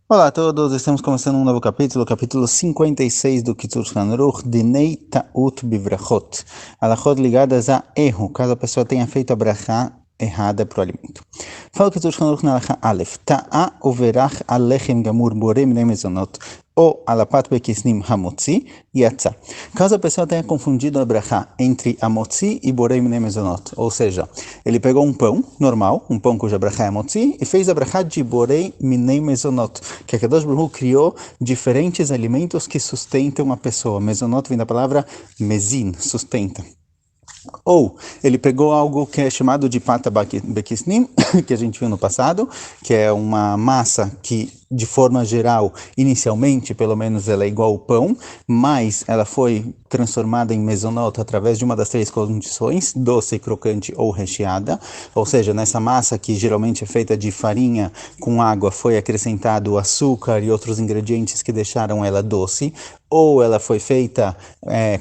Olá a todos, estamos começando um novo capítulo, capítulo 56 do Kitzur Shulchan Aruch, Dinei Ta'ut Bivrachot, alachot ligadas a erro, caso a pessoa tenha feito a brachá errada para o alimento. Fala o Kitzur Shulchan Aruch na alachá Aleph, Ta'a overach alechem gamur borei minei mezonot, ou alapat bekisnim hamotzi, yatsa. Caso a pessoa tenha confundido a brachá entre amotzi e borei minei mezonot, ou seja, ele pegou um pão normal, um pão cuja brachá é amotzi, e fez a brachá de borei minei mezonot, que a Kadosh Baruch Hu criou diferentes alimentos que sustentam a pessoa. Mezonot vem da palavra mezin, sustenta. Ou ele pegou algo que é chamado de pata bekisnim, que a gente viu no passado, que é uma massa que, de forma geral, inicialmente, pelo menos, ela é igual ao pão, mas ela foi transformada em mezonot através de uma das três condições, doce, crocante ou recheada. Ou seja, nessa massa que geralmente é feita de farinha com água, foi acrescentado açúcar e outros ingredientes que deixaram ela doce, ou ela foi feita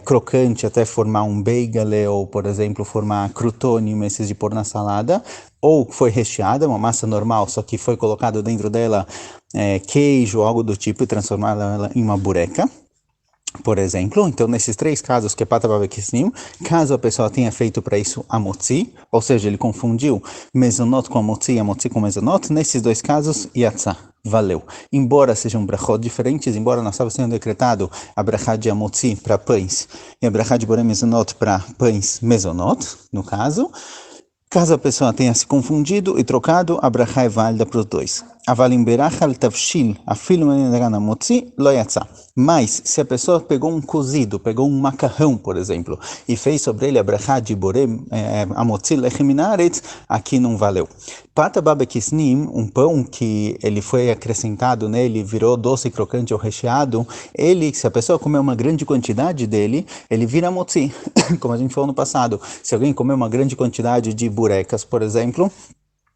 crocante até formar um bagel, ou, por exemplo, formar croutone, esses de pôr na salada, ou foi recheada, uma massa normal, só que foi colocado dentro dela queijo, algo do tipo, e transformar ela em uma bureca, por exemplo. Então, nesses três casos que é pata babekisnim, caso a pessoa tenha feito para isso amotzi, ou seja, ele confundiu mezonot com amotzi e amotzi com mezonot, nesses dois casos, yatzah. Valeu. Embora sejam brachot diferentes, embora nós estávamos sendo decretado a brachá de amotzi para pães e a brachá de borei mezonot para pães mezonot, no caso a pessoa tenha se confundido e trocado, a brachá é válida para os dois. Avalim berach al tavshil, afilo menedran amotzi, lo yatzah. Mas, se a pessoa pegou um cozido, pegou um macarrão, por exemplo, e fez sobre ele a brachá de borei amotzi lechem min haaretz, aqui não valeu. Pata babekisnim, um pão que ele foi acrescentado nele, virou doce, crocante ou recheado, ele, se a pessoa comer uma grande quantidade dele, ele vira amotzi, como a gente falou no passado. Se alguém comer uma grande quantidade de burecas, por exemplo,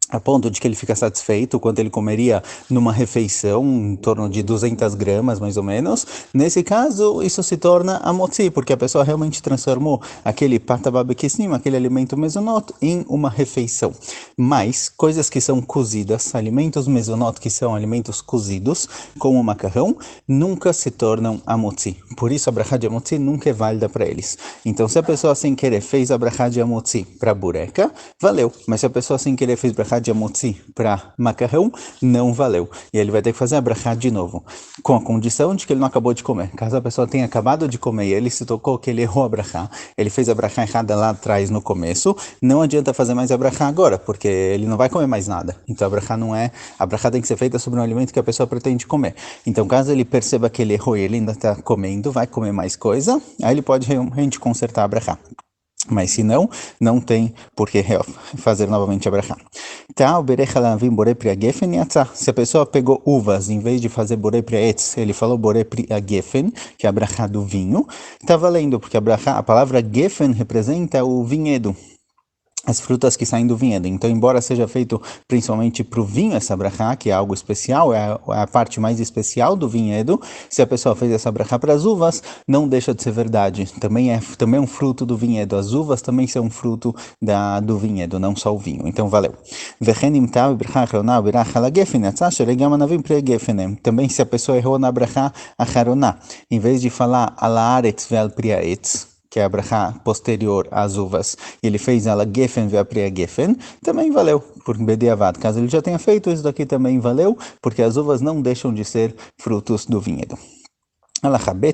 a ponto de que ele fica satisfeito quanto ele comeria numa refeição, em torno de 200 gramas, mais ou menos. Nesse caso, isso se torna amotzi, porque a pessoa realmente transformou aquele pata babekisnim, aquele alimento mezonot, em uma refeição. Mas, coisas que são cozidas, alimentos mezonot que são alimentos cozidos, como o macarrão, nunca se tornam amotzi. Por isso, a brachá de amotzi nunca é válida para eles. Então, se a pessoa sem querer fez a brachá de amotzi para bureca, valeu. Mas se a pessoa sem querer fez brachá de amotzi para macarrão, não valeu. E ele vai ter que fazer a brachá de novo, com a condição de que ele não acabou de comer. Caso a pessoa tenha acabado de comer e ele se tocou que ele errou a brachá, ele fez a brachá errada lá atrás no começo, não adianta fazer mais a brachá agora, porque ele não vai comer mais nada. Então a brachá tem que ser feita sobre um alimento que a pessoa pretende comer. Então caso ele perceba que ele errou e ele ainda está comendo, vai comer mais coisa, aí ele pode realmente consertar a brachá. Mas se não, não tem por que fazer novamente a brachá. Tá, o berech alavim borei pri agefen yatzah. Se a pessoa pegou uvas, em vez de fazer borei pri etz, ele falou borei pri agefen, que é a brachá do vinho, tá valendo, porque a palavra gefen representa o vinhedo, as frutas que saem do vinhedo. Então, embora seja feito principalmente para o vinho essa brachá, que é algo especial, é a parte mais especial do vinhedo, se a pessoa fez essa brachá para as uvas, não deixa de ser verdade. Também é um fruto do vinhedo. As uvas também são fruto do vinhedo, não só o vinho. Então, valeu. Também se a pessoa errou na brachá acharoná, em vez de falar alaaretz ve'al priaetz, que é a brachá posterior às uvas, e ele fez ela gefen ve'apria gefen, também valeu, por bediavad. Caso ele já tenha feito, isso daqui também valeu, porque as uvas não deixam de ser frutos do vinhedo. הלכה ב'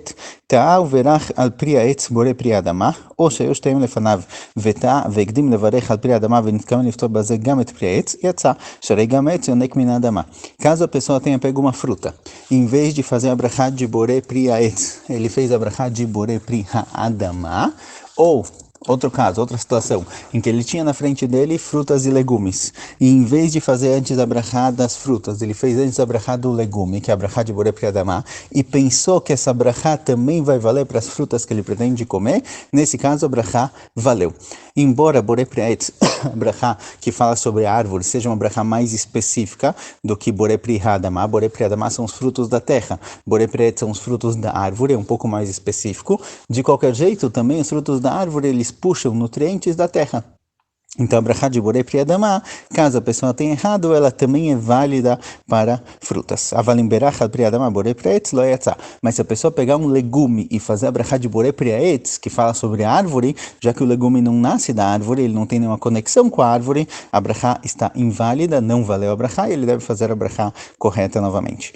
טעה וברך על פרי העץ בורא פרי האדמה, או שהיו שתיהם לפניו וטעה והקדים לברך על פרי האדמה ונתכוון לפתור בזה גם את פרי העץ, יצא, שהרי גם העץ יונק מן האדמה. Caso a pessoa tenha pego uma fruta, em vez de fazer a brachá de boré pri haetz, ele fez a brachá de boré pri ha'adama, ou outro caso, outra situação, em que ele tinha na frente dele frutas e legumes. E em vez de fazer antes a brachá das frutas, ele fez antes a brachá do legume, que é a brachá de boré pri adamá, e pensou que essa brachá também vai valer para as frutas que ele pretende comer. Nesse caso, a brachá valeu. Embora boré pri etz, a brachá que fala sobre a árvore, seja uma brachá mais específica do que boré pri adamá. Boré pri adamá são os frutos da terra. Boré pri etz são os frutos da árvore, é um pouco mais específico. De qualquer jeito, também os frutos da árvore, eles puxam nutrientes da terra. Então, a brachá de borei pri adamá, caso a pessoa tenha errado, ela também é válida para frutas. Avalim berachad pri adamá borei pri etz lo yatzá. Mas se a pessoa pegar um legume e fazer a brachá de borei pri etz, que fala sobre a árvore, já que o legume não nasce da árvore, ele não tem nenhuma conexão com a árvore, a brachá está inválida, não valeu a brachá, e ele deve fazer a brachá correta novamente.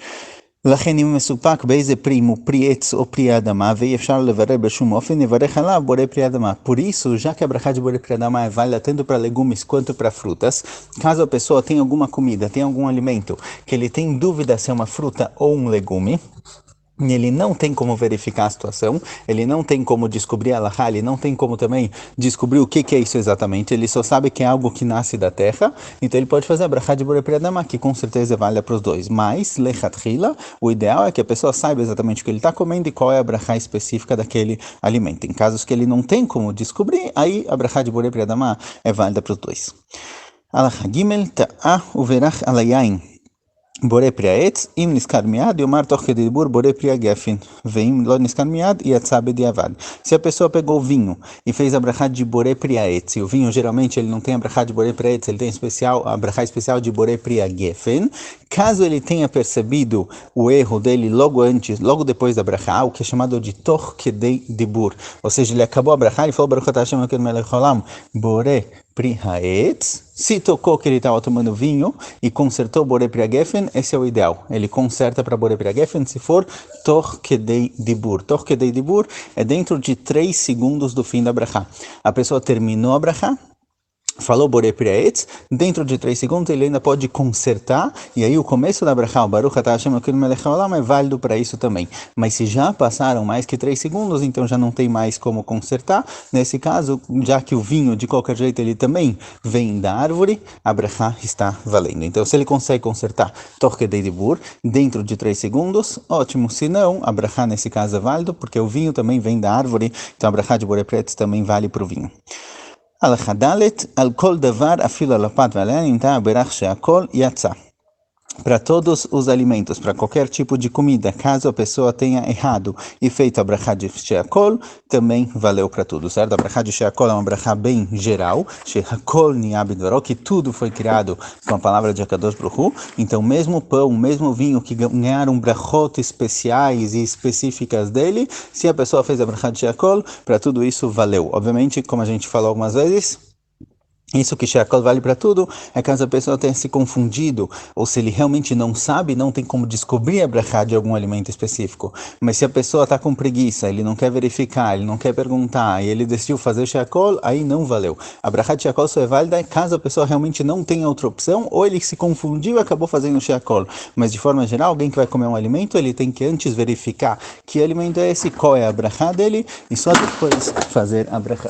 לכן אם מסופק באיזה פרי, אם הוא פרי עץ או פרי אדמה, ואי אפשר לברר בשום אופן, נברך עליו בורא פרי אדמה. Por isso, já que a brachá de bore pri adamá é válida tanto para legumes quanto para frutas, caso a pessoa tenha alguma comida, tenha algum alimento, que ele tem dúvida se é uma fruta ou um legume, ele não tem como verificar a situação, ele não tem como descobrir a Allahá, ele não tem como também descobrir o que é isso exatamente, ele só sabe que é algo que nasce da terra, então ele pode fazer a brachá de borei pri adamá, que com certeza é válida para os dois. Mas, lechatchila, o ideal é que a pessoa saiba exatamente o que ele está comendo e qual é a brachá específica daquele alimento. Em casos que ele não tem como descobrir, aí a brachá de borei pri adamá é válida para os dois. Alachá gimel ta'a uverach al hayain. בורא פרי העץ, אם נזכר מיד, יאמר תוך כדי דיבור בורא פרי הגפן, ואם לא נזכר מיד, יצא בדיעבד. Se a pessoa pegou vinho e fez a brachá de boré pri haetz, e o vinho geralmente ele não tem a brachá de boré pri haetz, ele tem a brachá especial de boré pri hagefen, caso ele tenha percebido o erro dele logo depois da brachá, o que é chamado de toch kedei dibur, ou seja, ele acabou a brachá e falou Baruch atah Hashem Elokeinu melech haolam, boré pri haetz, se tocou que ele estava tomando vinho e consertou boré pri hagefen, esse é o ideal. Ele conserta para boré pri hagefen se for toch kedei dibur. Toch kedei dibur é dentro de 3 segundos do fim da brachá. A pessoa terminou a brachá, falou boré pri haetz, dentro de 3 segundos ele ainda pode consertar, e aí o começo da brachá, o Baruch atah Hashem Elokeinu melech haolam, é válido para isso também. Mas se já passaram mais que 3 segundos, então já não tem mais como consertar. Nesse caso, já que o vinho, de qualquer jeito, ele também vem da árvore, a brachá está valendo. Então, se ele consegue consertar toch kedei dibur dentro de 3 segundos, ótimo. Se não, a brachá nesse caso é válido, porque o vinho também vem da árvore, então a brachá de boré pri haetz também vale para o vinho. הלכה ד' על כל דבר אפילו על הפת ועליה נמתא הברך שהכל יצא. Para todos os alimentos, para qualquer tipo de comida, caso a pessoa tenha errado e feito a brachá de sheakol, também valeu para tudo, certo? A brachá de sheakol é uma brachá bem geral, sheakol ni'ah bidvaro, que tudo foi criado com a palavra de Akadosh Baruch Hu. Então, mesmo pão, mesmo vinho que ganharam brachot especiais e específicas dele, se a pessoa fez a brachá de sheakol, para tudo isso valeu. Obviamente, como a gente falou algumas vezes, isso que sheakol vale para tudo é caso a pessoa tenha se confundido, ou se ele realmente não sabe, não tem como descobrir a brachá de algum alimento específico. Mas se a pessoa está com preguiça, ele não quer verificar, ele não quer perguntar, e ele decidiu fazer sheakol, aí não valeu. A brachá de sheakol só é válida caso a pessoa realmente não tenha outra opção, ou ele se confundiu e acabou fazendo sheakol. Mas de forma geral, alguém que vai comer um alimento, ele tem que antes verificar que alimento é esse, qual é a brachá dele, e só depois fazer a brachá.